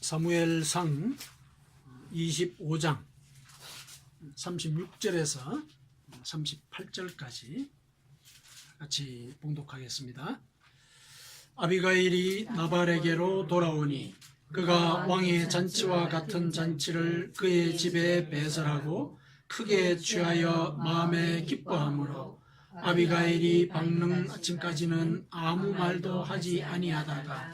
사무엘상 25장 36절에서 38절까지 같이 봉독하겠습니다. 아비가일이 나발에게로 돌아오니 그가 왕의 잔치와 같은 잔치를 그의 집에 배설하고 크게 취하여 마음에 기뻐하므로 아비가일이 밝는 아침까지는 아무 말도 하지 아니하다가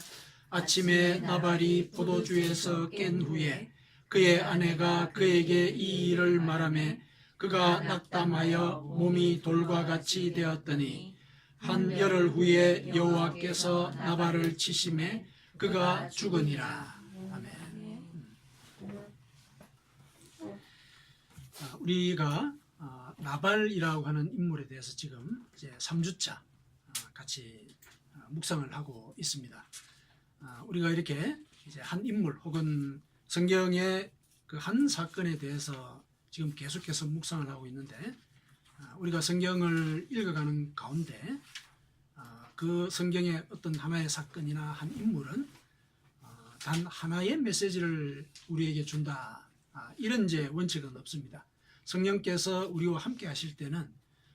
아침에 나발이 포도주에서 깬 후에 그의 아내가 그에게 이 일을 말하매 그가 낙담하여 몸이 돌과 같이 되었더니 한 열흘 후에 여호와께서 나발을 치심에 그가 죽으니라. 아멘. 우리가 나발이라고 하는 인물에 대해서 지금 이제 3주차 같이 묵상을 하고 있습니다. 우리가 이렇게 이제 한 인물 혹은 성경의 그 한 사건에 대해서 지금 계속해서 묵상을 하고 있는데, 우리가 성경을 읽어가는 가운데 그 성경의 어떤 하나의 사건이나 한 인물은 단 하나의 메시지를 우리에게 준다, 이런 이제 원칙은 없습니다. 성령께서 우리와 함께 하실 때는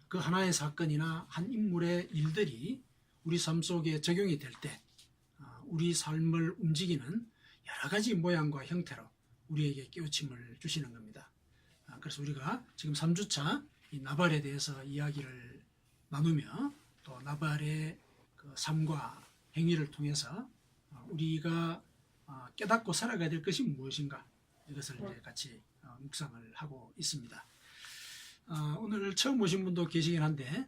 그 하나의 사건이나 한 인물의 일들이 우리 삶 속에 적용이 될 때 우리 삶을 움직이는 여러 가지 모양과 형태로 우리에게 깨우침을 주시는 겁니다. 그래서 우리가 지금 3주차 이 나발에 대해서 이야기를 나누며 또 나발의 그 삶과 행위를 통해서 우리가 깨닫고 살아가야 될 것이 무엇인가, 이것을 이제 같이 묵상을 하고 있습니다. 오늘 처음 오신 분도 계시긴 한데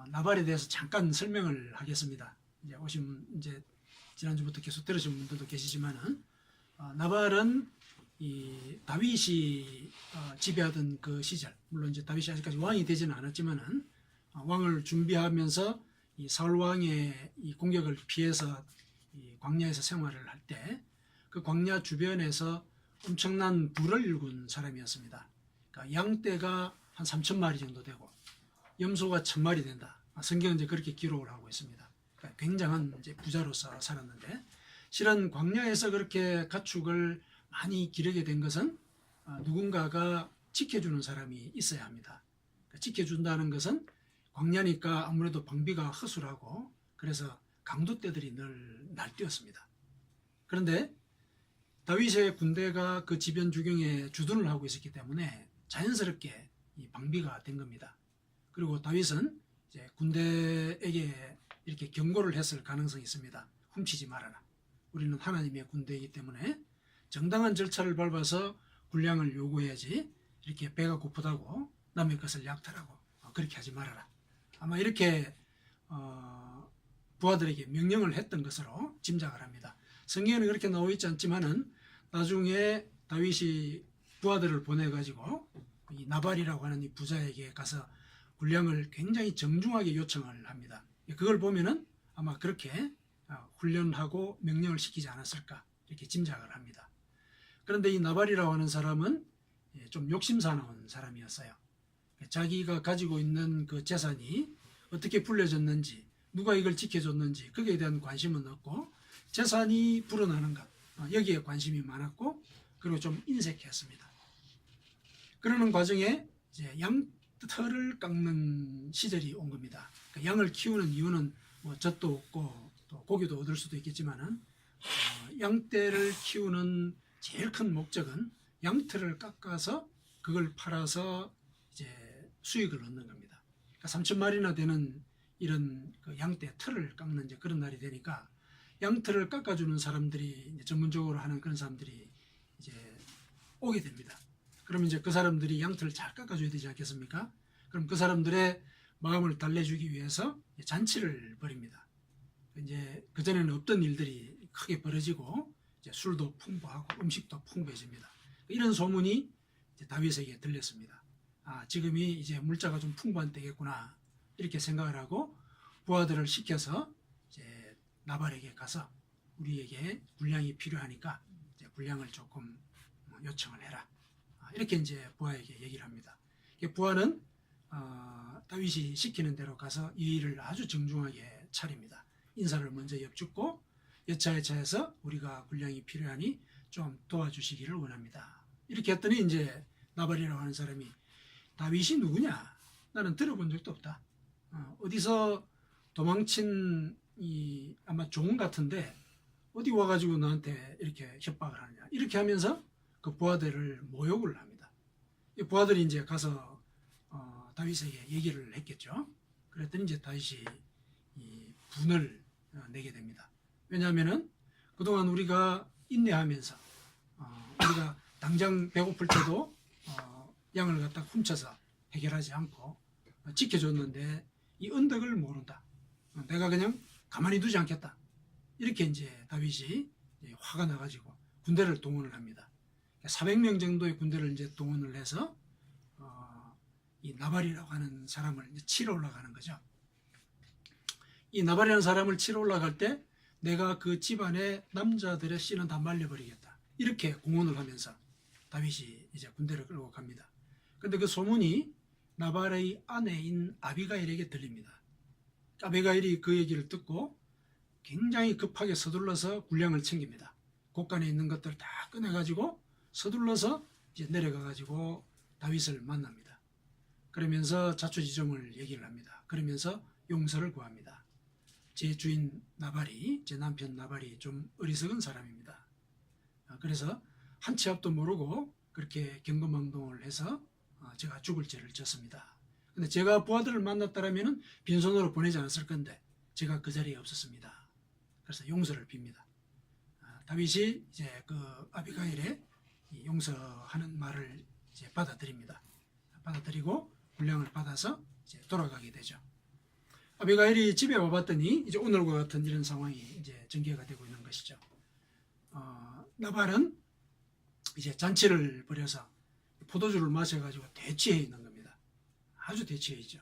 나발에 대해서 잠깐 설명을 하겠습니다. 이제 지난주부터 계속 들으신 분들도 계시지만은 나발은 이 다윗이 지배하던 그 시절, 물론 이제 다윗이 아직까지 왕이 되지는 않았지만은 왕을 준비하면서 이 사울 왕의 이 공격을 피해서 이 광야에서 생활을 할 때 그 광야 주변에서 엄청난 부를 일군 사람이었습니다. 그러니까 양떼가 한 3,000마리 정도 되고 염소가 1,000마리 된다. 성경은 이제 그렇게 기록을 하고 있습니다. 그러니까 굉장한 이제 부자로서 살았는데, 실은 광야에서 그렇게 가축을 많이 기르게 된 것은 누군가가 지켜주는 사람이 있어야 합니다. 그러니까 지켜준다는 것은 광야니까 아무래도 방비가 허술하고 그래서 강도떼들이 늘 날뛰었습니다. 그런데 다윗의 군대가 그 지변 주경에 주둔을 하고 있었기 때문에 자연스럽게 이 방비가 된 겁니다. 그리고 다윗은 이제 군대에게 이렇게 경고를 했을 가능성이 있습니다. 훔치지 말아라. 우리는 하나님의 군대이기 때문에 정당한 절차를 밟아서 군량을 요구해야지 이렇게 배가 고프다고 남의 것을 약탈하고 그렇게 하지 말아라. 아마 이렇게 부하들에게 명령을 했던 것으로 짐작을 합니다. 성경에는 그렇게 나와 있지 않지만은 나중에 다윗이 부하들을 보내가지고 이 나발이라고 하는 이 부자에게 가서 군량을 굉장히 정중하게 요청을 합니다. 그걸 보면은 아마 그렇게 훈련하고 명령을 시키지 않았을까, 이렇게 짐작을 합니다. 그런데 이 나발이라고 하는 사람은 좀 욕심사나운 사람이었어요. 자기가 가지고 있는 그 재산이 어떻게 불려졌는지, 누가 이걸 지켜줬는지 거기에 대한 관심은 없고 재산이 불어나는 것, 여기에 관심이 많았고, 그리고 좀 인색했습니다. 그러는 과정에 이제 양털을 깎는 시절이 온 겁니다. 그러니까 양을 키우는 이유는 뭐 젖도 없고 또 고기도 얻을 수도 있겠지만은 양떼를 키우는 제일 큰 목적은 양털을 깎아서 그걸 팔아서 이제 수익을 얻는 겁니다. 그러니까 3,000마리나 되는 이런 그 양떼 털을 깎는 이제 그런 날이 되니까 양털을 깎아주는 사람들이, 이제 전문적으로 하는 그런 사람들이 이제 오게 됩니다. 그러면 이제 그 사람들이 양털을 잘 깎아줘야 되지 않겠습니까? 그럼 그 사람들의 마음을 달래주기 위해서 잔치를 벌입니다. 이제 그전에는 없던 일들이 크게 벌어지고 이제 술도 풍부하고 음식도 풍부해집니다. 이런 소문이 이제 다윗에게 들렸습니다. 지금이 이제 물자가 좀 풍부한 때겠구나, 이렇게 생각을 하고 부하들을 시켜서 이제 나발에게 가서 우리에게 군량이 필요하니까 이제 군량을 조금 요청을 해라, 이렇게 이제 부하에게 얘기를 합니다. 부하는 다윗이 시키는 대로 가서 이 일을 아주 정중하게 차립니다. 인사를 먼저 엽죽고 여차여차해서 우리가 군량이 필요하니 좀 도와주시기를 원합니다. 이렇게 했더니 이제 나발이라고 하는 사람이 다윗이 누구냐? 나는 들어본 적도 없다. 어디서 도망친 아마 종 같은데 어디 와가지고 나한테 이렇게 협박을 하느냐? 이렇게 하면서 그 부하들을 모욕을 합니다. 이 부하들이 이제 가서 다윗에게 얘기를 했겠죠. 그랬더니 이제 다윗이 이 분을 내게 됩니다. 왜냐하면은 그동안 우리가 인내하면서 우리가 당장 배고플 때도 양을 갖다 훔쳐서 해결하지 않고 지켜줬는데 이 언덕을 모른다. 내가 그냥 가만히 두지 않겠다. 이렇게 이제 다윗이 화가 나가지고 군대를 동원을 합니다. 400명 정도의 군대를 이제 동원을 해서 이 나발이라고 하는 사람을 치러 올라가는 거죠. 이 나발이라는 사람을 치러 올라갈 때 내가 그 집안의 남자들의 씨는 다 말려버리겠다. 이렇게 공언을 하면서 다윗이 이제 군대를 끌고 갑니다. 근데 그 소문이 나발의 아내인 아비가일에게 들립니다. 아비가일이 그 얘기를 듣고 굉장히 급하게 서둘러서 군량을 챙깁니다. 곳간에 있는 것들 다 꺼내가지고 서둘러서 이제 내려가가지고 다윗을 만납니다. 그러면서 자초지종을 얘기를 합니다. 그러면서 용서를 구합니다. 제 주인 나발이, 제 남편 나발이 좀 어리석은 사람입니다. 그래서 한 치 앞도 모르고 그렇게 경거망동을 해서 제가 죽을 죄를 졌습니다. 근데 제가 부하들을 만났다라면 빈손으로 보내지 않았을 건데 제가 그 자리에 없었습니다. 그래서 용서를 빕니다. 다윗이 이제 그 아비가일의 용서하는 말을 이제 받아들입니다. 받아들이고 군량을 받아서 이제 돌아가게 되죠. 아비가일이 집에 와봤더니 이제 오늘과 같은 이런 상황이 이제 전개가 되고 있는 것이죠. 나발은 이제 잔치를 벌여서 포도주를 마셔가지고 대취해 있는 겁니다. 아주 대취해 있죠.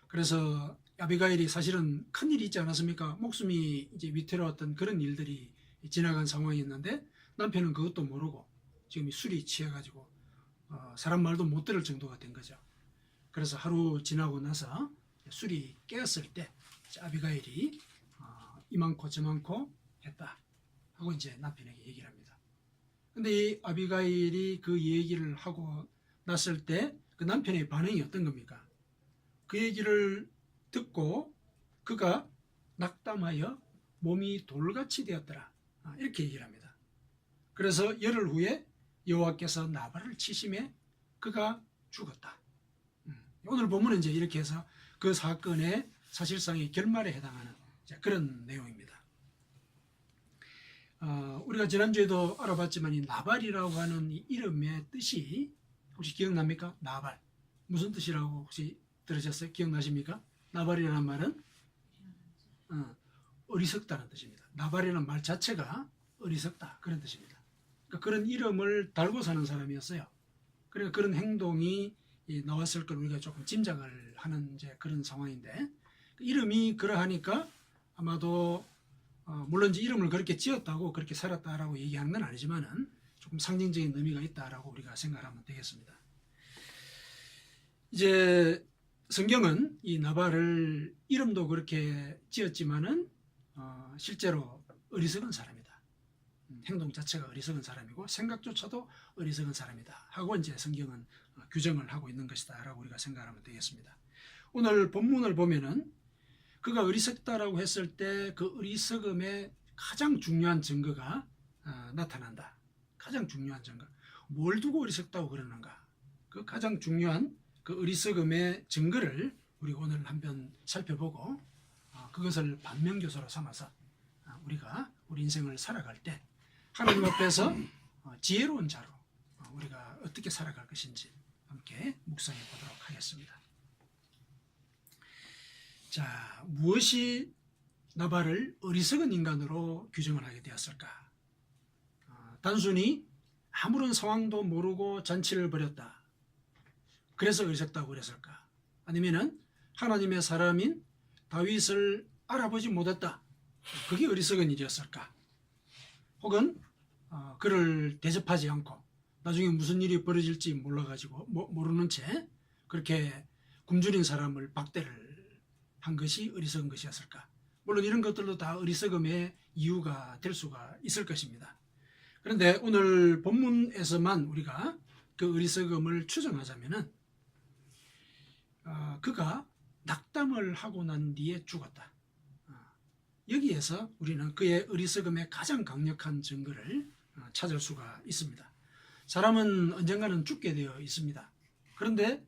그래서 아비가일이 사실은 큰 일이 있지 않았습니까? 목숨이 이제 위태로웠던 그런 일들이 지나간 상황이었는데 남편은 그것도 모르고 지금 술이 취해가지고 사람 말도 못 들을 정도가 된 거죠. 그래서 하루 지나고 나서 술이 깨었을 때 아비가일이 이만코 저만코 했다 하고 이제 남편에게 얘기를 합니다. 근데 이 아비가일이 그 얘기를 하고 났을 때 그 남편의 반응이 어떤 겁니까? 그 얘기를 듣고 그가 낙담하여 몸이 돌같이 되었더라. 이렇게 얘기를 합니다. 그래서 열흘 후에 여호와께서 나발을 치심에 그가 죽었다. 오늘 본문은 이제 이렇게 해서 그 사건의 사실상의 결말에 해당하는 그런 내용입니다. 우리가 지난주에도 알아봤지만 이 나발이라고 하는 이 이름의 뜻이 혹시 기억납니까? 나발. 무슨 뜻이라고 혹시 들으셨어요? 기억나십니까? 나발이라는 말은 어리석다는 뜻입니다. 나발이라는 말 자체가 어리석다 그런 뜻입니다. 그러니까 그런 이름을 달고 사는 사람이었어요. 그러니까 그런 행동이 나왔을 걸 우리가 조금 짐작을 하는 이제 그런 상황인데 이름이 그러하니까 아마도 물론 이제 이름을 그렇게 지었다고 그렇게 살았다라고 얘기하는 건 아니지만은 조금 상징적인 의미가 있다라고 우리가 생각하면 되겠습니다. 이제 성경은 이 나발을 이름도 그렇게 지었지만은 실제로 어리석은 사람이다. 행동 자체가 어리석은 사람이고 생각조차도 어리석은 사람이다 하고 이제 성경은 규정을 하고 있는 것이다라고 우리가 생각하면 되겠습니다. 오늘 본문을 보면은 그가 어리석다라고 했을 때 그 어리석음의 가장 중요한 증거가 나타난다. 가장 중요한 증거. 뭘 두고 어리석다고 그러는가? 그 가장 중요한 그 어리석음의 증거를 우리 오늘 한번 살펴보고 그것을 반면교사로 삼아서 우리가 우리 인생을 살아갈 때 하나님 앞에서 지혜로운 자로 우리가 어떻게 살아갈 것인지 함께 묵상해 보도록 하겠습니다. 자, 무엇이 나발을 어리석은 인간으로 규정을 하게 되었을까? 단순히 아무런 상황도 모르고 잔치를 벌였다. 그래서 어리석다고 그랬을까? 아니면은 하나님의 사람인 다윗을 알아보지 못했다. 그게 어리석은 일이었을까? 혹은 그를 대접하지 않고 나중에 무슨 일이 벌어질지 몰라가지고 모르는 채 그렇게 굶주린 사람을 박대를 한 것이 어리석은 것이었을까? 물론 이런 것들도 다 어리석음의 이유가 될 수가 있을 것입니다. 그런데 오늘 본문에서만 우리가 그 어리석음을 추정하자면은 그가 낙담을 하고 난 뒤에 죽었다. 여기에서 우리는 그의 어리석음의 가장 강력한 증거를 찾을 수가 있습니다. 사람은 언젠가는 죽게 되어 있습니다. 그런데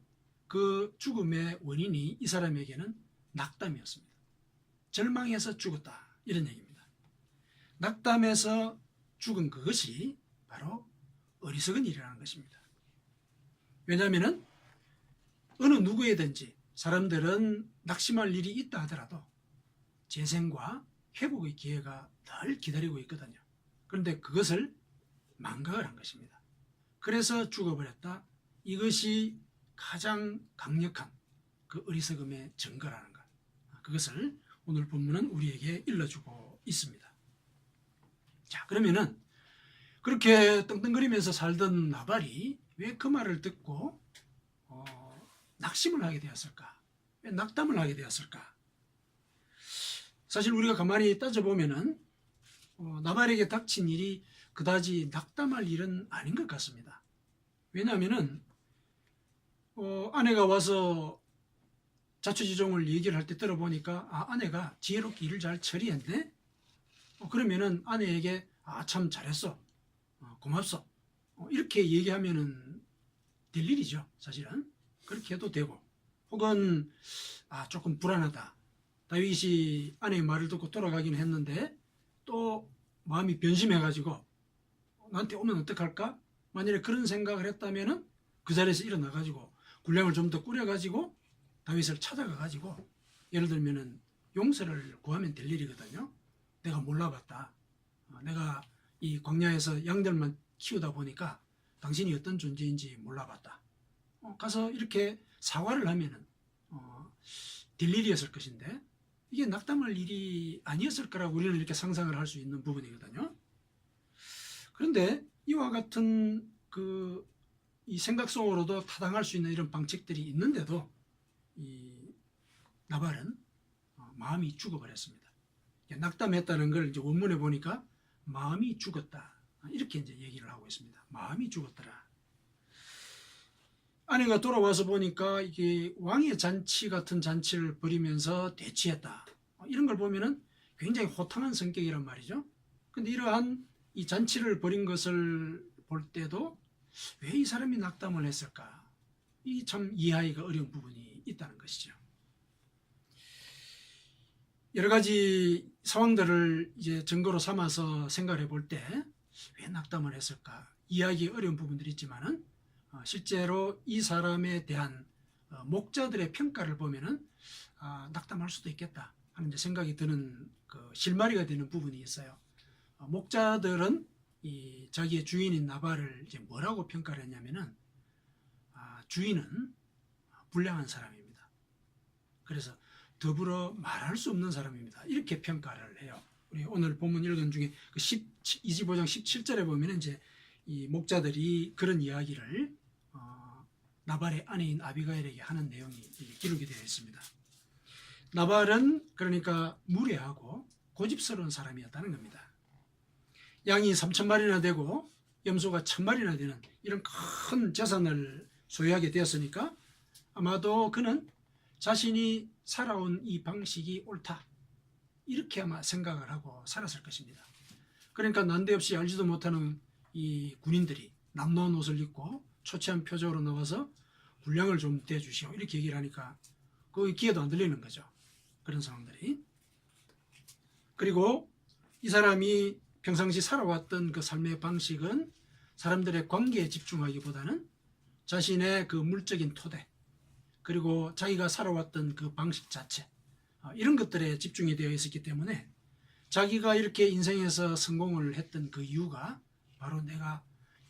그 죽음의 원인이 이 사람에게는 낙담이었습니다. 절망해서 죽었다, 이런 얘기입니다. 낙담해서 죽은 그것이 바로 어리석은 일이라는 것입니다. 왜냐하면 어느 누구에든지 사람들은 낙심할 일이 있다 하더라도 재생과 회복의 기회가 늘 기다리고 있거든요. 그런데 그것을 망각을 한 것입니다. 그래서 죽어버렸다. 이것이 가장 강력한 그 어리석음의 증거라는 것. 그것을 오늘 본문은 우리에게 일러주고 있습니다. 자, 그러면은 그렇게 떵떵거리면서 살던 나발이 왜 그 말을 듣고 낙심을 하게 되었을까? 왜 낙담을 하게 되었을까? 사실 우리가 가만히 따져보면은 나발에게 닥친 일이 그다지 낙담할 일은 아닌 것 같습니다. 왜냐하면은 아내가 와서 자초지종을 얘기를 할 때 들어보니까 아내가 지혜롭게 일을 잘 처리했네. 그러면은 아내에게 참 잘했어, 고맙소, 이렇게 얘기하면은 될 일이죠. 사실은 그렇게 해도 되고, 혹은 조금 불안하다, 다윗이 아내의 말을 듣고 돌아가긴 했는데 또 마음이 변심해가지고 나한테 오면 어떡할까? 만일에 그런 생각을 했다면은 그 자리에서 일어나가지고 군량을 좀 더 꾸려가지고 다윗을 찾아가가지고 예를 들면은 용서를 구하면 될 일이거든요. 내가 몰라봤다. 내가 이 광야에서 양들만 키우다 보니까 당신이 어떤 존재인지 몰라봤다. 가서 이렇게 사과를 하면은 될 일이었을 것인데 이게 낙담할 일이 아니었을 거라고 우리는 이렇게 상상을 할 수 있는 부분이거든요. 그런데 이와 같은 이 생각 속으로도 타당할 수 있는 이런 방책들이 있는데도 이 나발은 마음이 죽어버렸습니다. 낙담했다는 걸 이제 원문에 보니까 마음이 죽었다, 이렇게 이제 얘기를 하고 있습니다. 마음이 죽었더라. 아내가 돌아와서 보니까 이게 왕의 잔치 같은 잔치를 벌이면서 대치했다, 이런 걸 보면은 굉장히 호탕한 성격이란 말이죠. 근데 이러한 이 잔치를 벌인 것을 볼 때도 왜 이 사람이 낙담을 했을까? 이 참 이해하기가 어려운 부분이 있다는 것이죠. 여러 가지 상황들을 이제 증거로 삼아서 생각해 볼 때 왜 낙담을 했을까? 이해하기 어려운 부분들이 있지만은 실제로 이 사람에 대한 목자들의 평가를 보면은 낙담할 수도 있겠다 하는 이제 생각이 드는 실마리가 되는 부분이 있어요. 목자들은 이 자기의 주인인 나발을 이제 뭐라고 평가를 했냐면은 주인은 불량한 사람입니다. 그래서 더불어 말할 수 없는 사람입니다, 이렇게 평가를 해요. 우리 오늘 본문 읽은 중에 25장 17절에 보면 이제 이 목자들이 그런 이야기를 나발의 아내인 아비가일에게 하는 내용이 기록이 되어 있습니다. 나발은 그러니까 무례하고 고집스러운 사람이었다는 겁니다. 양이 3,000마리나 되고 염소가 1,000마리나 되는 이런 큰 재산을 소유하게 되었으니까 아마도 그는 자신이 살아온 이 방식이 옳다, 이렇게 아마 생각을 하고 살았을 것입니다. 그러니까 난데없이 알지도 못하는 이 군인들이 남노한 옷을 입고 초췌한 표정으로 나와서 군량을 좀 대주시오, 이렇게 얘기를 하니까 그 귀에도 안 들리는 거죠. 그런 상황들이. 그리고 이 사람이 평상시 살아왔던 그 삶의 방식은 사람들의 관계에 집중하기보다는 자신의 그 물적인 토대, 그리고 자기가 살아왔던 그 방식 자체, 이런 것들에 집중이 되어 있었기 때문에 자기가 이렇게 인생에서 성공을 했던 그 이유가 바로 내가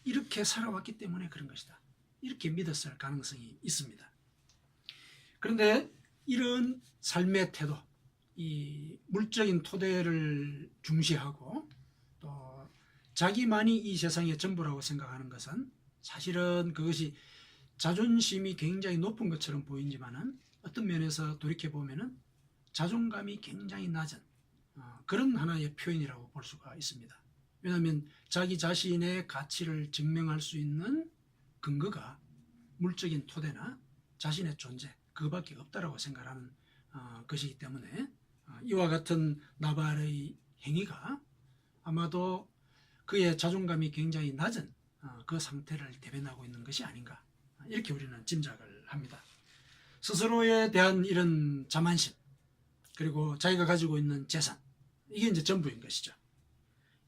이렇게 살아왔기 때문에 그런 것이다, 이렇게 믿었을 가능성이 있습니다. 그런데 이런 삶의 태도, 이 물적인 토대를 중시하고 또 자기만이 이 세상의 전부라고 생각하는 것은 사실은 그것이 자존심이 굉장히 높은 것처럼 보이지만은 어떤 면에서 돌이켜보면은 자존감이 굉장히 낮은 그런 하나의 표현이라고 볼 수가 있습니다. 왜냐하면 자기 자신의 가치를 증명할 수 있는 근거가 물적인 토대나 자신의 존재 그거밖에 없다라고 생각하는 것이기 때문에 이와 같은 나발의 행위가 아마도 그의 자존감이 굉장히 낮은 그 상태를 대변하고 있는 것이 아닌가 이렇게 우리는 짐작을 합니다. 스스로에 대한 이런 자만심 그리고 자기가 가지고 있는 재산 이게 이제 전부인 것이죠.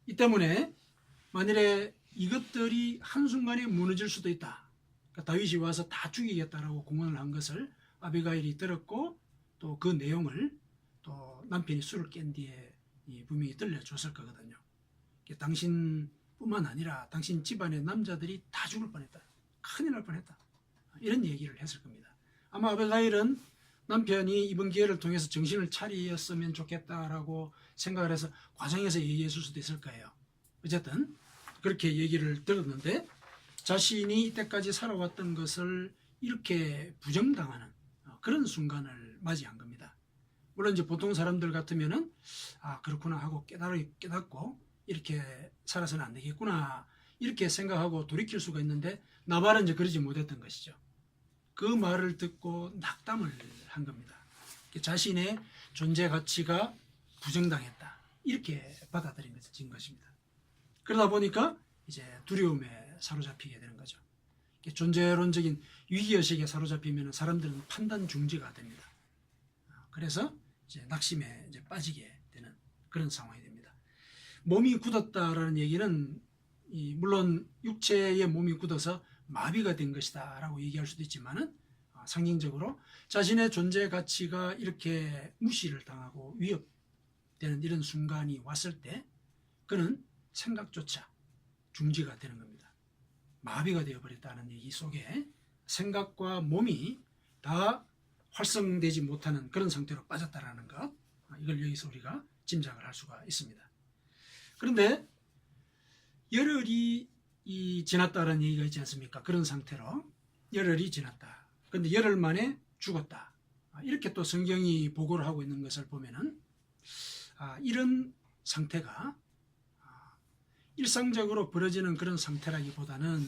이 때문에 만일에 이것들이 한순간에 무너질 수도 있다. 그러니까 다윗이 와서 다 죽이겠다라고 공언을 한 것을 아비가일이 들었고 또 그 내용을 또 남편이 술을 깬 뒤에 분명히 들려줬을 거거든요. 당신뿐만 아니라 당신 집안의 남자들이 다 죽을 뻔했다. 큰일 날 뻔했다. 이런 얘기를 했을 겁니다. 아마 아비가일은 남편이 이번 기회를 통해서 정신을 차리었으면 좋겠다라고 생각을 해서 과장해서 얘기했을 수도 있을 거예요. 어쨌든 그렇게 얘기를 들었는데 자신이 이때까지 살아왔던 것을 이렇게 부정당하는 그런 순간을 맞이한 겁니다. 물론 이제 보통 사람들 같으면은 그렇구나 하고 깨닫고 이렇게 살아서는 안 되겠구나 이렇게 생각하고 돌이킬 수가 있는데 나발은 이제 그러지 못했던 것이죠. 그 말을 듣고 낙담을 한 겁니다. 자신의 존재 가치가 부정당했다 이렇게 받아들인 것입니다. 그러다 보니까 이제 두려움에 사로잡히게 되는 거죠. 존재론적인 위기의식에 사로잡히면 사람들은 판단 중지가 됩니다. 그래서 이제 낙심에 이제 빠지게 되는 그런 상황이 됩니다. 몸이 굳었다라는 얘기는 물론 육체의 몸이 굳어서 마비가 된 것이다 라고 얘기할 수도 있지만은 상징적으로 자신의 존재 가치가 이렇게 무시를 당하고 위협되는 이런 순간이 왔을 때 그는 생각조차 중지가 되는 겁니다. 마비가 되어버렸다는 얘기 속에 생각과 몸이 다 활성되지 못하는 그런 상태로 빠졌다라는 것 이걸 여기서 우리가 짐작을 할 수가 있습니다. 그런데 열흘이 지났다라는 얘기가 있지 않습니까? 그런 상태로 열흘이 지났다. 그런데 열흘 만에 죽었다. 이렇게 또 성경이 보고를 하고 있는 것을 보면은 이런 상태가 일상적으로 벌어지는 그런 상태라기보다는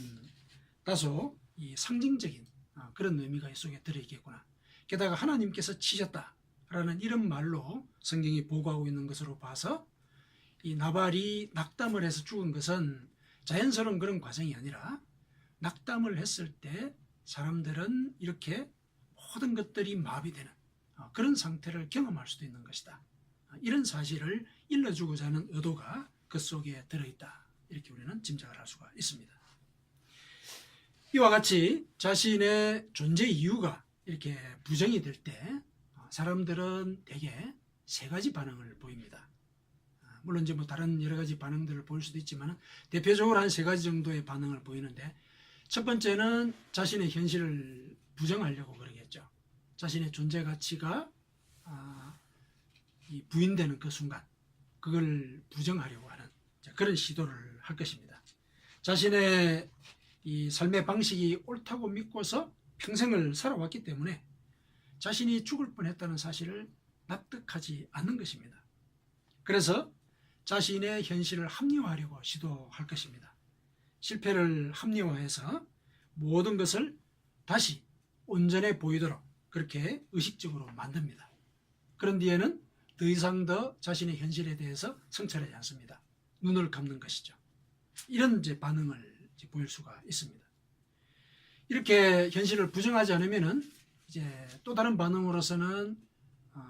다소 상징적인 그런 의미가 이 속에 들어있겠구나. 게다가 하나님께서 치셨다라는 이런 말로 성경이 보고하고 있는 것으로 봐서 이 나발이 낙담을 해서 죽은 것은 자연스러운 그런 과정이 아니라 낙담을 했을 때 사람들은 이렇게 모든 것들이 마비되는 그런 상태를 경험할 수도 있는 것이다. 이런 사실을 일러주고자 하는 의도가 그 속에 들어있다. 이렇게 우리는 짐작을 할 수가 있습니다. 이와 같이 자신의 존재 이유가 이렇게 부정이 될 때 사람들은 대개 세 가지 반응을 보입니다. 물론 이제 다른 여러 가지 반응들을 보일 수도 있지만 대표적으로 한 세 가지 정도의 반응을 보이는데 첫 번째는 자신의 현실을 부정하려고 그러겠죠. 자신의 존재 가치가 부인되는 그 순간 그걸 부정하려고 하는 그런 시도를 할 것입니다. 자신의 이 삶의 방식이 옳다고 믿고서 평생을 살아왔기 때문에 자신이 죽을 뻔했다는 사실을 납득하지 않는 것입니다. 그래서 자신의 현실을 합리화하려고 시도할 것입니다. 실패를 합리화해서 모든 것을 다시 온전해 보이도록 그렇게 의식적으로 만듭니다. 그런 뒤에는 더 이상 자신의 현실에 대해서 성찰하지 않습니다. 눈을 감는 것이죠. 이런 이제 반응을 보일 수가 있습니다. 이렇게 현실을 부정하지 않으면은 이제 또 다른 반응으로서는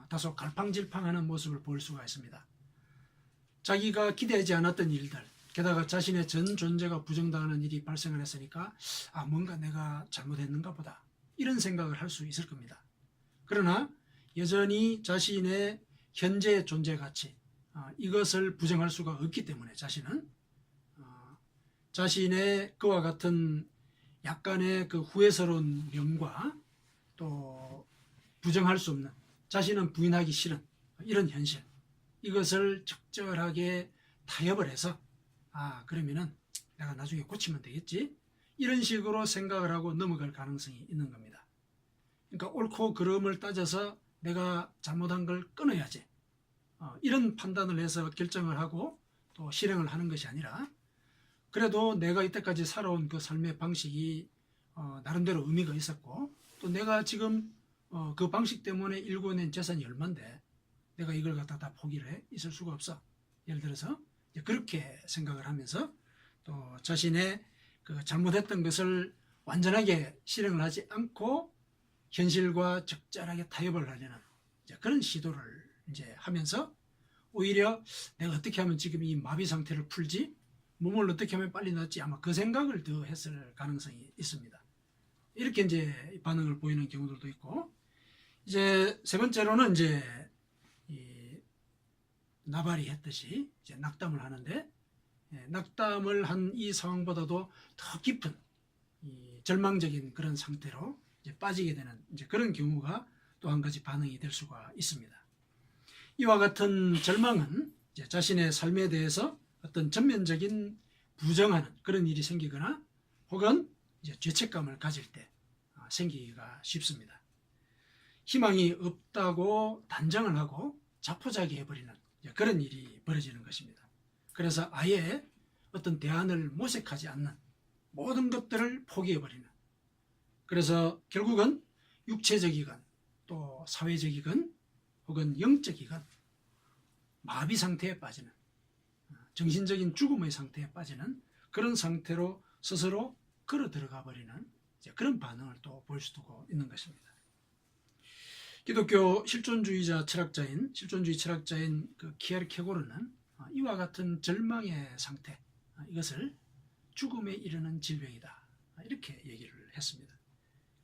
다소 갈팡질팡하는 모습을 보일 수가 있습니다. 자기가 기대하지 않았던 일들, 게다가 자신의 전 존재가 부정당하는 일이 발생을 했으니까 뭔가 내가 잘못했는가 보다 이런 생각을 할 수 있을 겁니다. 그러나 여전히 자신의 현재 존재 가치 이것을 부정할 수가 없기 때문에 자신은 자신의 그와 같은 약간의 그 후회스러운 면과 또 부정할 수 없는 자신은 부인하기 싫은 이런 현실 이것을 적절하게 타협을 해서 그러면은 내가 나중에 고치면 되겠지 이런 식으로 생각을 하고 넘어갈 가능성이 있는 겁니다. 그러니까 옳고 그름을 따져서 내가 잘못한 걸 끊어야지 이런 판단을 해서 결정을 하고 또 실행을 하는 것이 아니라 그래도 내가 이때까지 살아온 그 삶의 방식이 나름대로 의미가 있었고 또 내가 지금 그 방식 때문에 일궈낸 재산이 얼만데 내가 이걸 갖다 다 포기를 해 있을 수가 없어. 예를 들어서 그렇게 생각을 하면서 또 자신의 그 잘못했던 것을 완전하게 실행을 하지 않고 현실과 적절하게 타협을 하려는 그런 시도를 이제 하면서 오히려 내가 어떻게 하면 지금 이 마비 상태를 풀지? 몸을 어떻게 하면 빨리 낫지? 아마 그 생각을 더 했을 가능성이 있습니다. 이렇게 이제 반응을 보이는 경우들도 있고, 이제 세 번째로는 이제 이 나발이 했듯이 이제 낙담을 하는데, 낙담을 한 이 상황보다도 더 깊은 이 절망적인 그런 상태로 이제 빠지게 되는 이제 그런 경우가 또 한 가지 반응이 될 수가 있습니다. 이와 같은 절망은 이제 자신의 삶에 대해서 어떤 전면적인 부정하는 그런 일이 생기거나 혹은 이제 죄책감을 가질 때 생기기가 쉽습니다. 희망이 없다고 단정을 하고 자포자기해버리는 그런 일이 벌어지는 것입니다. 그래서 아예 어떤 대안을 모색하지 않는 모든 것들을 포기해버리는, 그래서 결국은 육체적이건 또 사회적이건 혹은 영적이건 마비 상태에 빠지는, 정신적인 죽음의 상태에 빠지는 그런 상태로 스스로 걸어 들어가 버리는 그런 반응을 또 볼 수도 있는 것입니다. 기독교 실존주의 철학자인 그 키에르케고르는 이와 같은 절망의 상태, 이것을 죽음에 이르는 질병이다, 이렇게 얘기를 했습니다.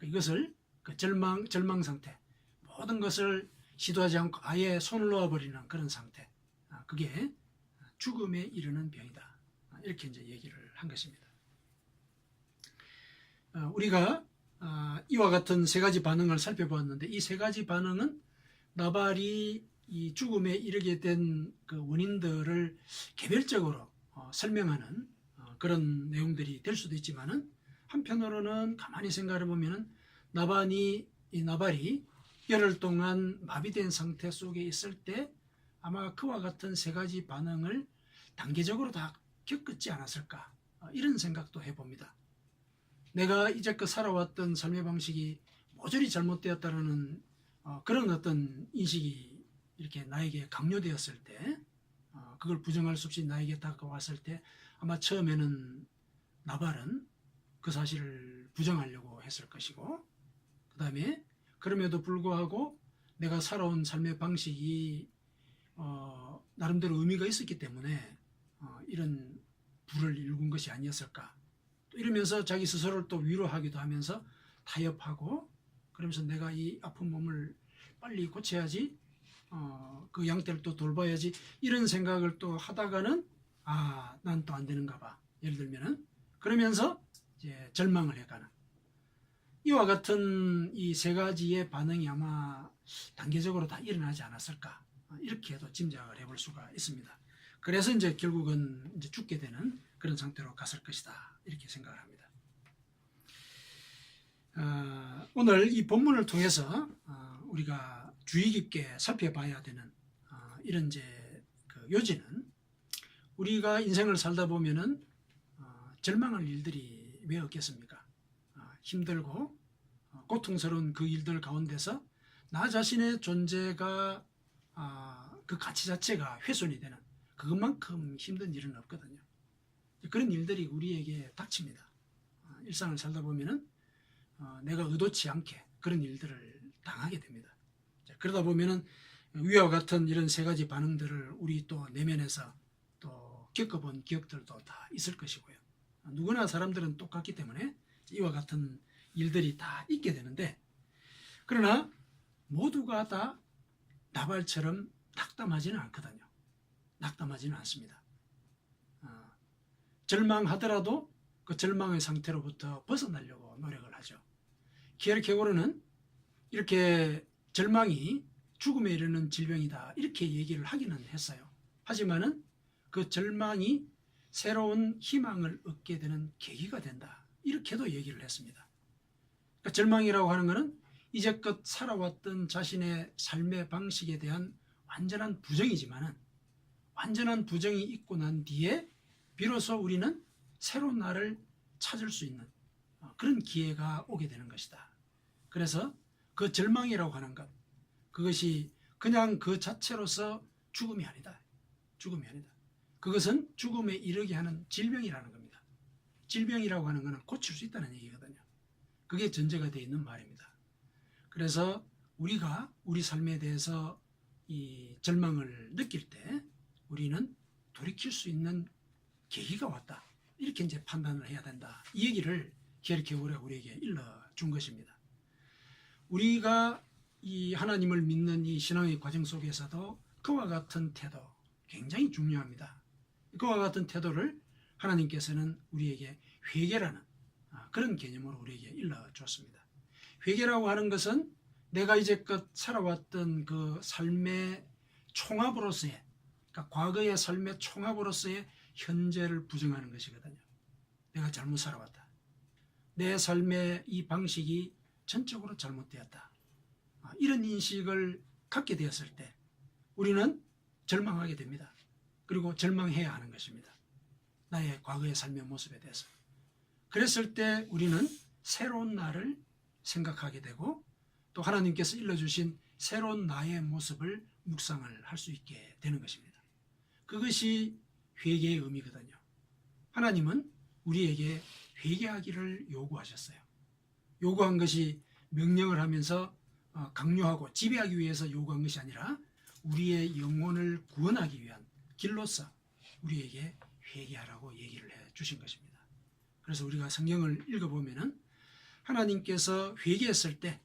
이것을 그 절망 상태, 모든 것을 시도하지 않고 아예 손을 놓아버리는 그런 상태, 그게 죽음에 이르는 병이다, 이렇게 이제 얘기를 한 것입니다. 우리가 이와 같은 세 가지 반응을 살펴보았는데, 이 세 가지 반응은 나발이 이 죽음에 이르게 된 그 원인들을 개별적으로 설명하는 그런 내용들이 될 수도 있지만은, 한편으로는 가만히 생각해 보면은 나발이 열흘 동안 마비된 상태 속에 있을 때 아마 그와 같은 세 가지 반응을 단계적으로 다 겪었지 않았을까, 이런 생각도 해봅니다. 내가 이제껏 살아왔던 삶의 방식이 모조리 잘못되었다는 그런 어떤 인식이 이렇게 나에게 강요되었을 때, 그걸 부정할 수 없이 나에게 다가왔을 때 아마 처음에는 나발은 그 사실을 부정하려고 했을 것이고, 그 다음에 그럼에도 불구하고 내가 살아온 삶의 방식이 나름대로 의미가 있었기 때문에 이런 불을 일군 것이 아니었을까, 또 이러면서 자기 스스로를 또 위로하기도 하면서 타협하고, 그러면서 내가 이 아픈 몸을 빨리 고쳐야지, 그 양떼를 또 돌봐야지, 이런 생각을 또 하다가는 난 또 안 되는가 봐, 예를 들면은, 그러면서 이제 절망을 해가는, 이와 같은 이 세 가지의 반응이 아마 단계적으로 다 일어나지 않았을까, 이렇게도 짐작을 해볼 수가 있습니다. 그래서 이제 결국은 이제 죽게 되는 그런 상태로 갔을 것이다, 이렇게 생각을 합니다. 오늘 이 본문을 통해서 우리가 주의 깊게 살펴봐야 되는 이런 이제 그 요지는, 우리가 인생을 살다 보면은 절망할 일들이 왜 없겠습니까? 힘들고 고통스러운 그 일들 가운데서 나 자신의 존재가 그 가치 자체가 훼손이 되는, 그것만큼 힘든 일은 없거든요. 그런 일들이 우리에게 닥칩니다. 일상을 살다 보면은 내가 의도치 않게 그런 일들을 당하게 됩니다. 그러다 보면은 위와 같은 이런 세 가지 반응들을 우리 또 내면에서 또 겪어본 기억들도 다 있을 것이고요. 누구나 사람들은 똑같기 때문에 이와 같은 일들이 다 있게 되는데, 그러나 모두가 다 나발처럼 낙담하지는 않거든요. 낙담하지는 않습니다. 절망하더라도 그 절망의 상태로부터 벗어나려고 노력을 하죠. 키에르케고르는 이렇게 절망이 죽음에 이르는 질병이다, 이렇게 얘기를 하기는 했어요. 하지만은 그 절망이 새로운 희망을 얻게 되는 계기가 된다, 이렇게도 얘기를 했습니다. 그러니까 절망이라고 하는 것은 이제껏 살아왔던 자신의 삶의 방식에 대한 완전한 부정이지만은 완전한 부정이 있고 난 뒤에 비로소 우리는 새로운 나를 찾을 수 있는 그런 기회가 오게 되는 것이다. 그래서 그 절망이라고 하는 것, 그것이 그냥 그 자체로서 죽음이 아니다. 죽음이 아니다. 그것은 죽음에 이르게 하는 질병이라는 겁니다. 질병이라고 하는 것은 고칠 수 있다는 얘기거든요. 그게 전제가 되어 있는 말입니다. 그래서 우리가 우리 삶에 대해서 이 절망을 느낄 때 우리는 돌이킬 수 있는 계기가 왔다. 이렇게 이제 판단을 해야 된다. 이 얘기를 게르케고르가 우리에게 일러준 것입니다. 우리가 이 하나님을 믿는 이 신앙의 과정 속에서도 그와 같은 태도 굉장히 중요합니다. 그와 같은 태도를 하나님께서는 우리에게 회개라는 그런 개념으로 우리에게 일러주었습니다. 회개라고 하는 것은 내가 이제껏 살아왔던 그 삶의 총합으로서의, 그러니까 과거의 삶의 총합으로서의 현재를 부정하는 것이거든요. 내가 잘못 살아왔다. 내 삶의 이 방식이 전적으로 잘못되었다. 이런 인식을 갖게 되었을 때 우리는 절망하게 됩니다. 그리고 절망해야 하는 것입니다. 나의 과거의 삶의 모습에 대해서. 그랬을 때 우리는 새로운 나를 생각하게 되고 또 하나님께서 일러주신 새로운 나의 모습을 묵상을 할 수 있게 되는 것입니다. 그것이 회개의 의미거든요. 하나님은 우리에게 회개하기를 요구하셨어요. 요구한 것이 명령을 하면서 강요하고 지배하기 위해서 요구한 것이 아니라 우리의 영혼을 구원하기 위한 길로서 우리에게 회개하라고 얘기를 해 주신 것입니다. 그래서 우리가 성경을 읽어보면은 하나님께서 회개했을 때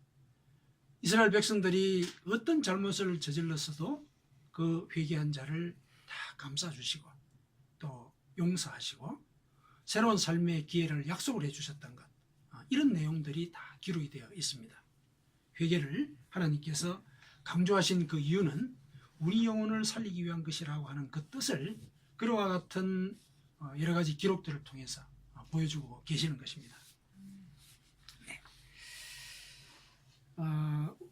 이스라엘 백성들이 어떤 잘못을 저질렀어도 그 회개한 자를 다 감싸주시고 또 용서하시고 새로운 삶의 기회를 약속을 해주셨던 것, 이런 내용들이 다 기록이 되어 있습니다. 회개를 하나님께서 강조하신 그 이유는 우리 영혼을 살리기 위한 것이라고 하는 그 뜻을 그와 같은 여러 가지 기록들을 통해서 보여주고 계시는 것입니다. 네.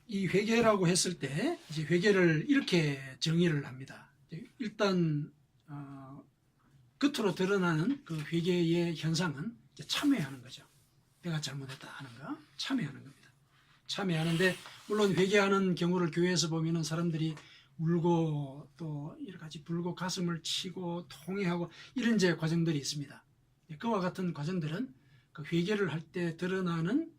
이 회개라고 했을 때 이제 회개를 이렇게 정의를 합니다. 일단 겉으로 드러나는 그 회개의 현상은 참회하는 거죠. 내가 잘못했다 하는 거, 참회하는 겁니다. 참회하는데 물론 회개하는 경우를 교회에서 보면은 사람들이 울고 또 여러 가지 불고 가슴을 치고 통회하고 이런 이제 과정들이 있습니다. 그와 같은 과정들은 그 회개를 할 때 드러나는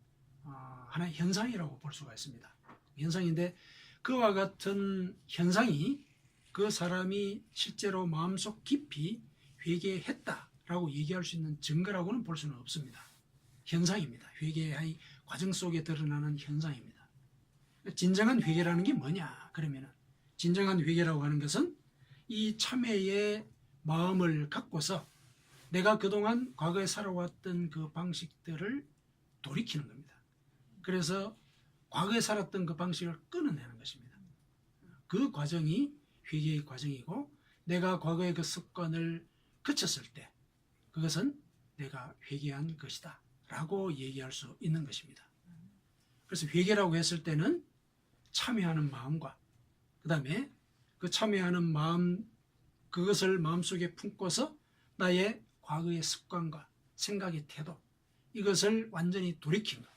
하나의 현상이라고 볼 수가 있습니다. 현상인데 그와 같은 현상이 그 사람이 실제로 마음속 깊이 회개했다라고 얘기할 수 있는 증거라고는 볼 수는 없습니다. 현상입니다. 회개의 과정 속에 드러나는 현상입니다. 진정한 회개라는 게 뭐냐? 그러면은 진정한 회개라고 하는 것은 이 참회의 마음을 갖고서 내가 그동안 과거에 살아왔던 그 방식들을 돌이키는 겁니다. 그래서 과거에 살았던 그 방식을 끊어내는 것입니다. 그 과정이 회개의 과정이고 내가 과거의 그 습관을 그쳤을 때 그것은 내가 회개한 것이다 라고 얘기할 수 있는 것입니다. 그래서 회개라고 했을 때는 참회하는 마음과 그 다음에 그 참회하는 마음, 그것을 마음속에 품고서 나의 과거의 습관과 생각의 태도, 이것을 완전히 돌이킨 것.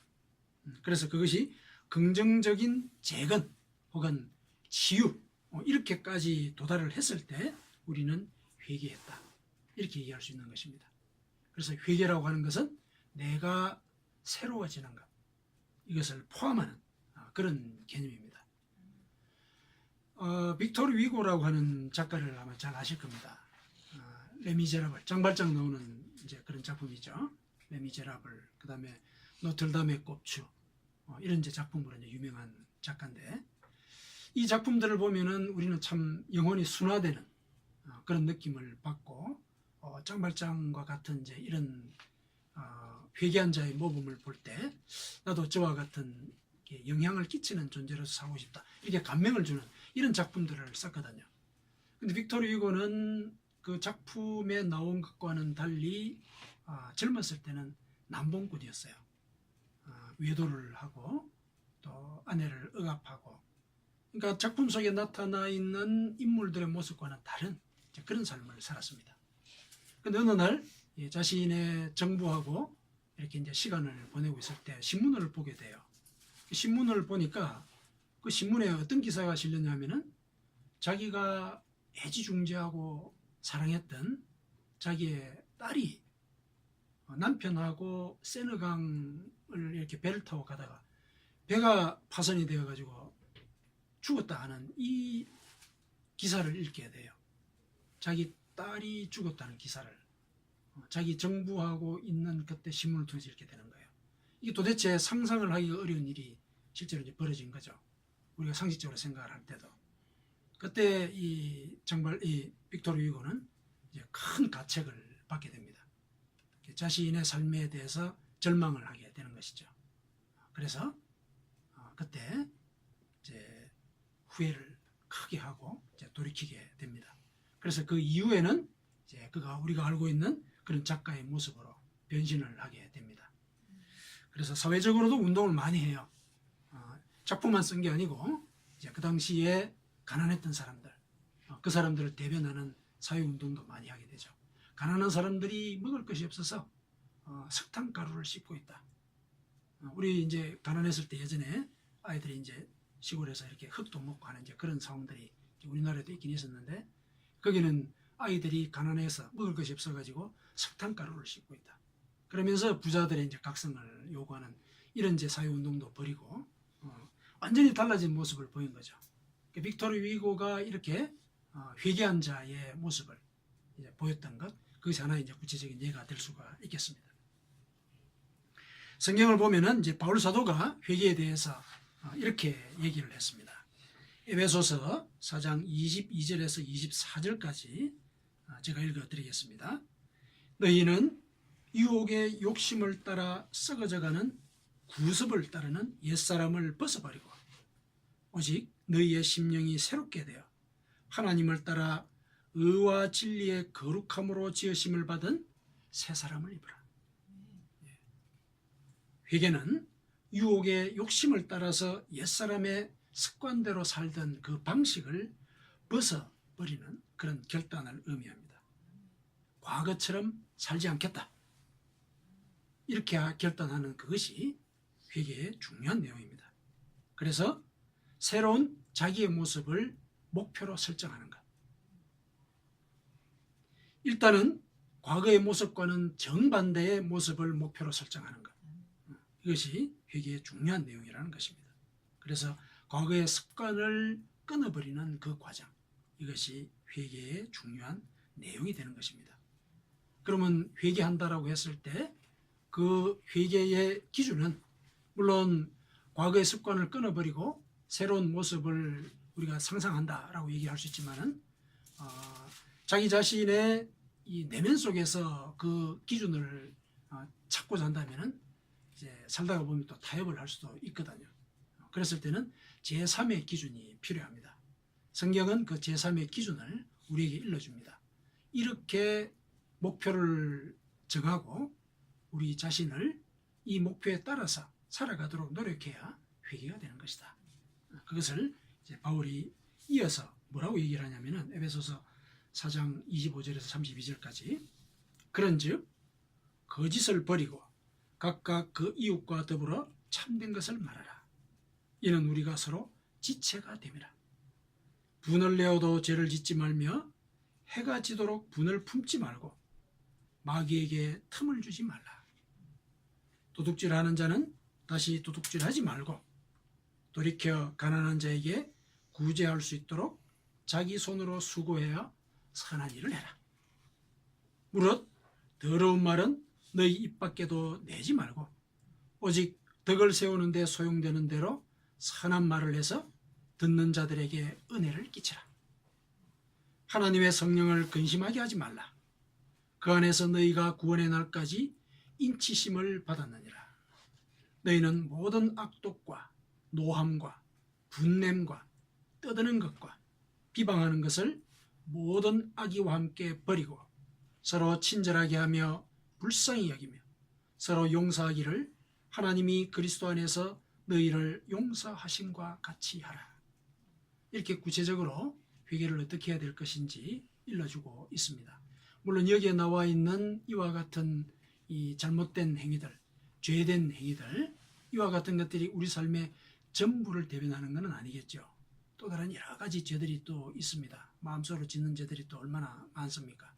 그래서 그것이 긍정적인 재건 혹은 치유, 이렇게까지 도달을 했을 때 우리는 회개했다, 이렇게 얘기할 수 있는 것입니다. 그래서 회개라고 하는 것은 내가 새로워지는 것, 이것을 포함하는 그런 개념입니다. 빅토르 위고라고 하는 작가를 아마 잘 아실 겁니다. 레미제라블, 장발장 나오는 이제 그런 작품이죠. 레미제라블, 그 다음에 노틀담의 꼽추, 이런 이제 작품으로 이제 유명한 작가인데, 이 작품들을 보면은 우리는 참 영혼이 순화되는 그런 느낌을 받고, 장발장과 같은 이제 이런 회개한 자의 모범을 볼 때 나도 저와 같은 영향을 끼치는 존재로서 살고 싶다, 이렇게 감명을 주는 이런 작품들을 썼거든요. 근데 빅토르 위고는 그 작품에 나온 것과는 달리 젊었을 때는 남봉꾼이었어요. 외도를 하고 또 아내를 억압하고, 그러니까 작품 속에 나타나 있는 인물들의 모습과는 다른 그런 삶을 살았습니다. 근데 어느 날 자신의 정부하고 이렇게 이제 시간을 보내고 있을 때 신문을 보게 돼요. 신문을 보니까 그 신문에 어떤 기사가 실렸냐면은 자기가 애지중지하고 사랑했던 자기의 딸이 남편하고 세느강을 이렇게 배를 타고 가다가 배가 파손이 되어가지고 죽었다 하는 이 기사를 읽게 돼요. 자기 딸이 죽었다는 기사를 자기 정부하고 있는 그때 신문을 통해서 읽게 되는 거예요. 이게 도대체 상상을 하기가 어려운 일이 실제로 이제 벌어진 거죠. 우리가 상식적으로 생각을 할 때도. 그때 이 빅토르 휴고는 이제 큰 가책을 받게 됩니다. 자신의 삶에 대해서 절망을 하게 되는 것이죠. 그래서 그때 이제 후회를 크게 하고 이제 돌이키게 됩니다. 그래서 그 이후에는 이제 그가 우리가 알고 있는 그런 작가의 모습으로 변신을 하게 됩니다. 그래서 사회적으로도 운동을 많이 해요. 작품만 쓴 게 아니고 이제 그 당시에 가난했던 사람들, 그 사람들을 대변하는 사회운동도 많이 하게 되죠. 가난한 사람들이 먹을 것이 없어서 석탄가루를 씹고 있다. 우리 이제 가난했을 때 예전에 아이들이 이제 시골에서 이렇게 흙도 먹고 하는 이제 그런 상황들이 우리나라에도 있긴 있었는데 거기는 아이들이 가난해서 먹을 것이 없어가지고 석탄가루를 씹고 있다. 그러면서 부자들의 이제 각성을 요구하는 이런 이제 사회운동도 벌이고 완전히 달라진 모습을 보인 거죠. 빅토르 위고가 이렇게 회개한 자의 모습을 이제 보였던 것, 그것이 하나의 이제 구체적인 예가 될 수가 있겠습니다. 성경을 보면은 이제 바울 사도가 회개에 대해서 이렇게 얘기를 했습니다. 에베소서 4장 22절에서 24절까지 제가 읽어드리겠습니다. 너희는 유혹의 욕심을 따라 썩어져가는 구습을 따르는 옛사람을 벗어버리고 오직 너희의 심령이 새롭게 되어 하나님을 따라 의와 진리의 거룩함으로 지으심을 받은 새 사람을 입으라. 회개는 유혹의 욕심을 따라서 옛사람의 습관대로 살던 그 방식을 벗어버리는 그런 결단을 의미합니다. 과거처럼 살지 않겠다. 이렇게 결단하는 그것이 회개의 중요한 내용입니다. 그래서 새로운 자기의 모습을 목표로 설정하는 것. 일단은 과거의 모습과는 정반대의 모습을 목표로 설정하는 것. 이것이 회개의 중요한 내용이라는 것입니다. 그래서 과거의 습관을 끊어버리는 그 과정, 이것이 회개의 중요한 내용이 되는 것입니다. 그러면 회개한다라고 했을 때 그 회개의 기준은 물론 과거의 습관을 끊어버리고 새로운 모습을 우리가 상상한다라고 얘기할 수 있지만은 자기 자신의 이 내면 속에서 그 기준을 찾고자 한다면은 이제 살다가 보면 또 타협을 할 수도 있거든요. 그랬을 때는 제3의 기준이 필요합니다. 성경은 그 제3의 기준을 우리에게 일러줍니다. 이렇게 목표를 정하고 우리 자신을 이 목표에 따라서 살아가도록 노력해야 회개가 되는 것이다. 그것을 이제 바울이 이어서 뭐라고 얘기를 하냐면은 에베소서 4장 25절에서 32절까지 그런즉 거짓을 버리고 각각 그 이웃과 더불어 참된 것을 말하라. 이는 우리가 서로 지체가 됨이라. 분을 내어도 죄를 짓지 말며 해가 지도록 분을 품지 말고 마귀에게 틈을 주지 말라. 도둑질하는 자는 다시 도둑질하지 말고 돌이켜 가난한 자에게 구제할 수 있도록 자기 손으로 수고해야 선한 일을 해라. 무릇 더러운 말은 너희 입 밖에도 내지 말고 오직 덕을 세우는 데 소용되는 대로 선한 말을 해서 듣는 자들에게 은혜를 끼치라. 하나님의 성령을 근심하게 하지 말라. 그 안에서 너희가 구원의 날까지 인치심을 받았느니라. 너희는 모든 악독과 노함과 분냄과 떠드는 것과 비방하는 것을 모든 악의와 함께 버리고 서로 친절하게 하며 불쌍히 여기며 서로 용서하기를 하나님이 그리스도 안에서 너희를 용서하심과 같이 하라. 이렇게 구체적으로 회개를 어떻게 해야 될 것인지 일러주고 있습니다. 물론 여기에 나와 있는 이와 같은 이 잘못된 행위들, 죄된 행위들, 이와 같은 것들이 우리 삶의 전부를 대변하는 것은 아니겠죠. 또 다른 여러 가지 죄들이 또 있습니다. 마음속으로 짓는 죄들이 또 얼마나 많습니까?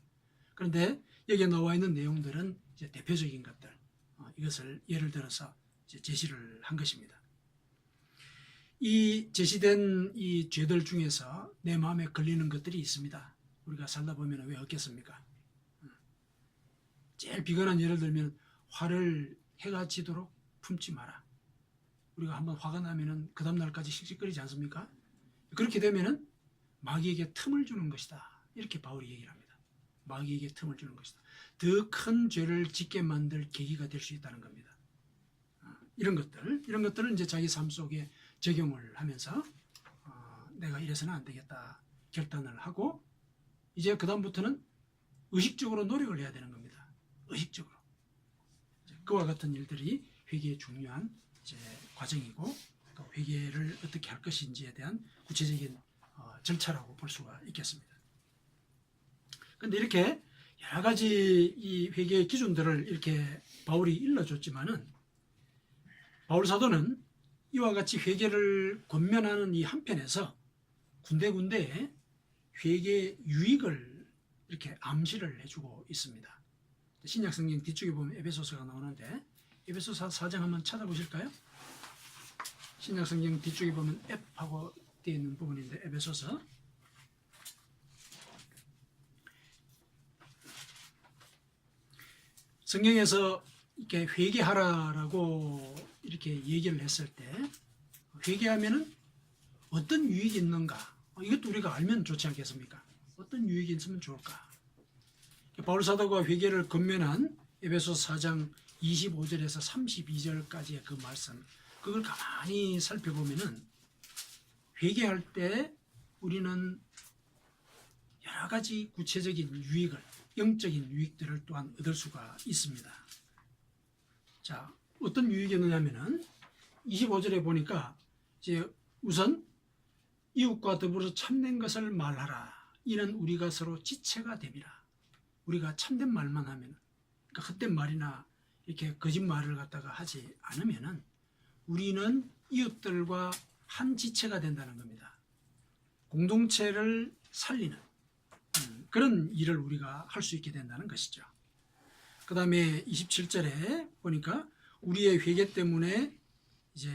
그런데 여기에 나와 있는 내용들은 이제 대표적인 것들, 이것을 예를 들어서 이제 제시를 한 것입니다. 이 제시된 이 죄들 중에서 내 마음에 걸리는 것들이 있습니다. 우리가 살다 보면 왜 없겠습니까? 제일 비근한 예를 들면 화를 해가 지도록 품지 마라. 우리가 한번 화가 나면은 그 다음날까지 씩씩거리지 않습니까? 그렇게 되면은 마귀에게 틈을 주는 것이다. 이렇게 바울이 얘기를 합니다. 마귀에게 틈을 주는 것이다. 더 큰 죄를 짓게 만들 계기가 될 수 있다는 겁니다. 이런 것들을 이제 자기 삶 속에 적용을 하면서 내가 이래서는 안 되겠다 결단을 하고 이제 그 다음부터는 의식적으로 노력을 해야 되는 겁니다. 의식적으로. 그와 같은 일들이 회개의 중요한 이제 과정이고 그 회개를 어떻게 할 것인지에 대한 구체적인 절차라고 볼 수가 있겠습니다. 그런데 이렇게 여러 가지 이 회개의 기준들을 이렇게 바울이 일러줬지만은 바울 사도는 이와 같이 회개를 권면하는 이 한편에서 군데군데 회개의 유익을 이렇게 암시를 해주고 있습니다. 신약성경 뒤쪽에 보면 에베소서가 나오는데 에베소서 4장 한번 찾아보실까요? 신약성경 뒤쪽에 보면 F하고 되어 있는 부분인데 에베소서 성경에서 이렇게 회개하라라고 이렇게 얘기를 했을 때 회개하면은 어떤 유익이 있는가? 이것도 우리가 알면 좋지 않겠습니까? 어떤 유익이 있으면 좋을까? 바울 사도가 회개를 권면한 에베소서 4장 25절에서 32절까지의 그 말씀, 그걸 가만히 살펴보면은 회개할 때 우리는 여러 가지 구체적인 유익을, 영적인 유익들을 또한 얻을 수가 있습니다. 자, 어떤 유익이 있느냐면은 25절에 보니까 이제 우선 이웃과 더불어 참된 것을 말하라. 이는 우리가 서로 지체가 됨이라. 우리가 참된 말만 하면, 그러니까 헛된 말이나 이렇게 거짓말을 갖다가 하지 않으면은 우리는 이웃들과 한 지체가 된다는 겁니다. 공동체를 살리는 그런 일을 우리가 할 수 있게 된다는 것이죠. 그 다음에 27절에 보니까 우리의 회개 때문에 이제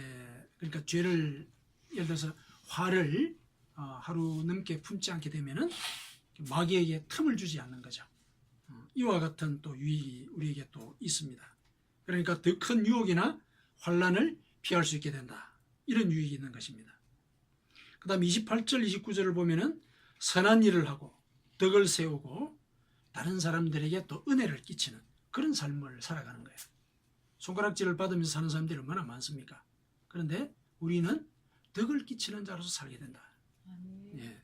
그러니까 죄를 예를 들어서 화를 하루 넘게 품지 않게 되면은 마귀에게 틈을 주지 않는 거죠. 이와 같은 또 유익이 우리에게 또 있습니다. 그러니까 더 큰 유혹이나 환란을 피할 수 있게 된다. 이런 유익이 있는 것입니다. 그 다음 28절 29절을 보면은 선한 일을 하고 덕을 세우고 다른 사람들에게 또 은혜를 끼치는 그런 삶을 살아가는 거예요. 손가락질을 받으면서 사는 사람들이 얼마나 많습니까? 그런데 우리는 덕을 끼치는 자로서 살게 된다. 예.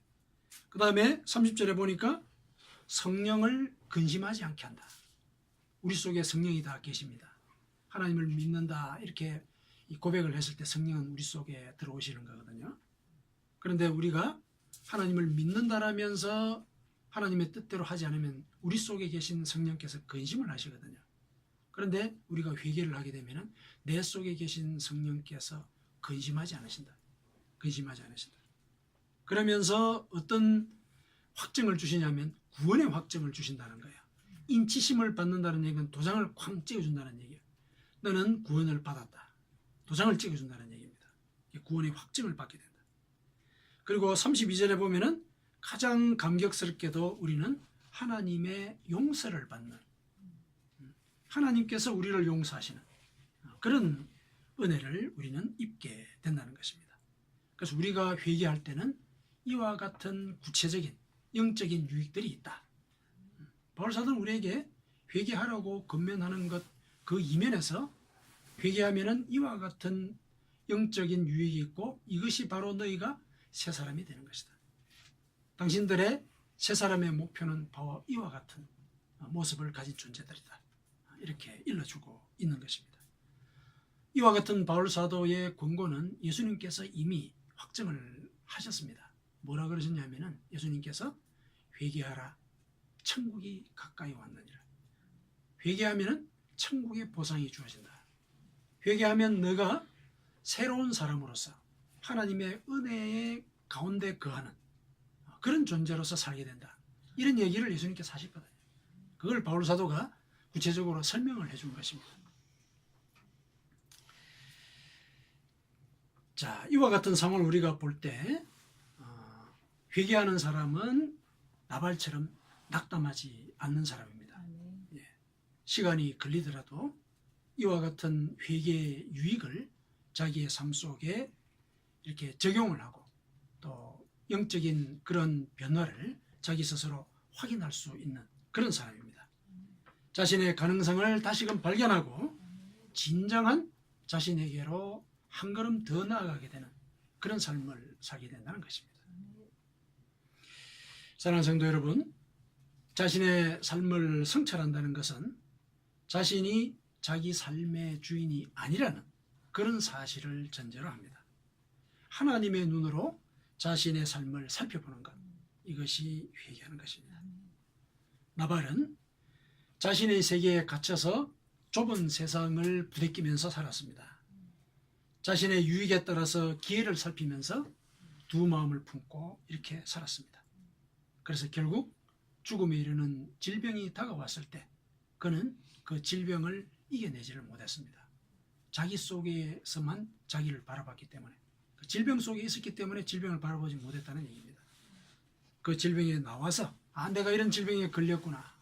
그 다음에 30절에 보니까 성령을 근심하지 않게 한다. 우리 속에 성령이 다 계십니다. 하나님을 믿는다 이렇게 고백을 했을 때 성령은 우리 속에 들어오시는 거거든요. 그런데 우리가 하나님을 믿는다라면서 하나님의 뜻대로 하지 않으면 우리 속에 계신 성령께서 근심을 하시거든요. 그런데 우리가 회개를 하게 되면 내 속에 계신 성령께서 근심하지 않으신다. 근심하지 않으신다. 그러면서 어떤 확증을 주시냐면 구원의 확증을 주신다는 거예요. 인치심을 받는다는 얘기는 도장을 쾅 찍어준다는 얘기예요. 너는 구원을 받았다. 도장을 찍어준다는 얘기입니다. 구원의 확증을 받게 된다. 그리고 32절에 보면은 가장 감격스럽게도 우리는 하나님의 용서를 받는 하나님께서 우리를 용서하시는 그런 은혜를 우리는 입게 된다는 것입니다. 그래서 우리가 회개할 때는 이와 같은 구체적인 영적인 유익들이 있다. 바울 사도는 우리에게 회개하라고 권면하는 것 그 이면에서 회개하면은 이와 같은 영적인 유익이 있고 이것이 바로 너희가 새 사람이 되는 것이다. 당신들의 새 사람의 목표는 바로 이와 같은 모습을 가진 존재들이다. 이렇게 일러주고 있는 것입니다. 이와 같은 바울 사도의 권고는 예수님께서 이미 확정을 하셨습니다. 뭐라 그러셨냐면은 예수님께서 회개하라 천국이 가까이 왔느니라. 회개하면 천국의 보상이 주어진다. 회개하면 너가 새로운 사람으로서 하나님의 은혜의 가운데 거하는 그런 존재로서 살게 된다. 이런 얘기를 예수님께서 하셨거든요. 그걸 바울 사도가 구체적으로 설명을 해준 것입니다. 자, 이와 같은 상황을 우리가 볼 때 회개하는 사람은 나발처럼 낙담하지 않는 사람입니다. 예, 시간이 걸리더라도 이와 같은 회개의 유익을 자기의 삶 속에 이렇게 적용을 하고 또 영적인 그런 변화를 자기 스스로 확인할 수 있는 그런 사람입니다. 자신의 가능성을 다시금 발견하고 진정한 자신에게로 한 걸음 더 나아가게 되는 그런 삶을 살게 된다는 것입니다. 사랑하는 성도 여러분, 자신의 삶을 성찰한다는 것은 자신이 자기 삶의 주인이 아니라는 그런 사실을 전제로 합니다. 하나님의 눈으로 자신의 삶을 살펴보는 것, 이것이 회개하는 것입니다. 나발은 자신의 세계에 갇혀서 좁은 세상을 부대끼면서 살았습니다. 자신의 유익에 따라서 기회를 살피면서 두 마음을 품고 이렇게 살았습니다. 그래서 결국 죽음에 이르는 질병이 다가왔을 때 그는 그 질병을 이겨내지를 못했습니다. 자기 속에서만 자기를 바라봤기 때문에, 그 질병 속에 있었기 때문에 질병을 바라보지 못했다는 얘기입니다. 그 질병에 나와서 내가 이런 질병에 걸렸구나,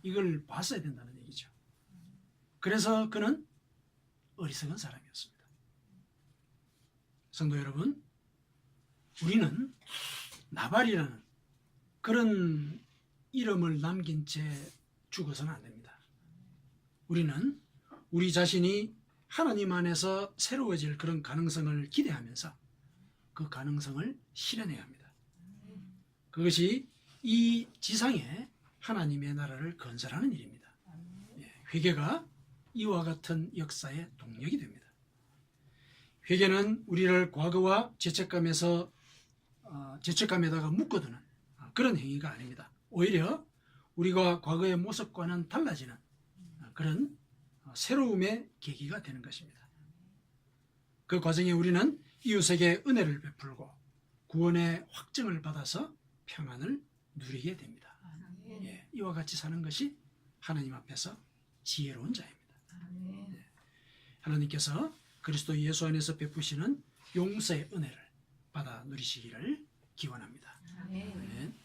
이걸 봤어야 된다는 얘기죠. 그래서 그는 어리석은 사람이었습니다. 성도 여러분, 우리는 나발이라는 그런 이름을 남긴 채 죽어서는 안 됩니다. 우리는 우리 자신이 하나님 안에서 새로워질 그런 가능성을 기대하면서 그 가능성을 실현해야 합니다. 그것이 이 지상에 하나님의 나라를 건설하는 일입니다. 회개가 이와 같은 역사의 동력이 됩니다. 회개는 우리를 과거와 죄책감에다가 묶어두는 그런 행위가 아닙니다. 오히려 우리가 과거의 모습과는 달라지는 그런 새로움의 계기가 되는 것입니다. 그 과정에 우리는 이웃에게 은혜를 베풀고 구원의 확증을 받아서 평안을 누리게 됩니다. 예, 이와 같이 사는 것이 하나님 앞에서 지혜로운 자입니다. 예, 하나님께서 그리스도 예수 안에서 베푸시는 용서의 은혜를 받아 누리시기를 기원합니다. 아멘.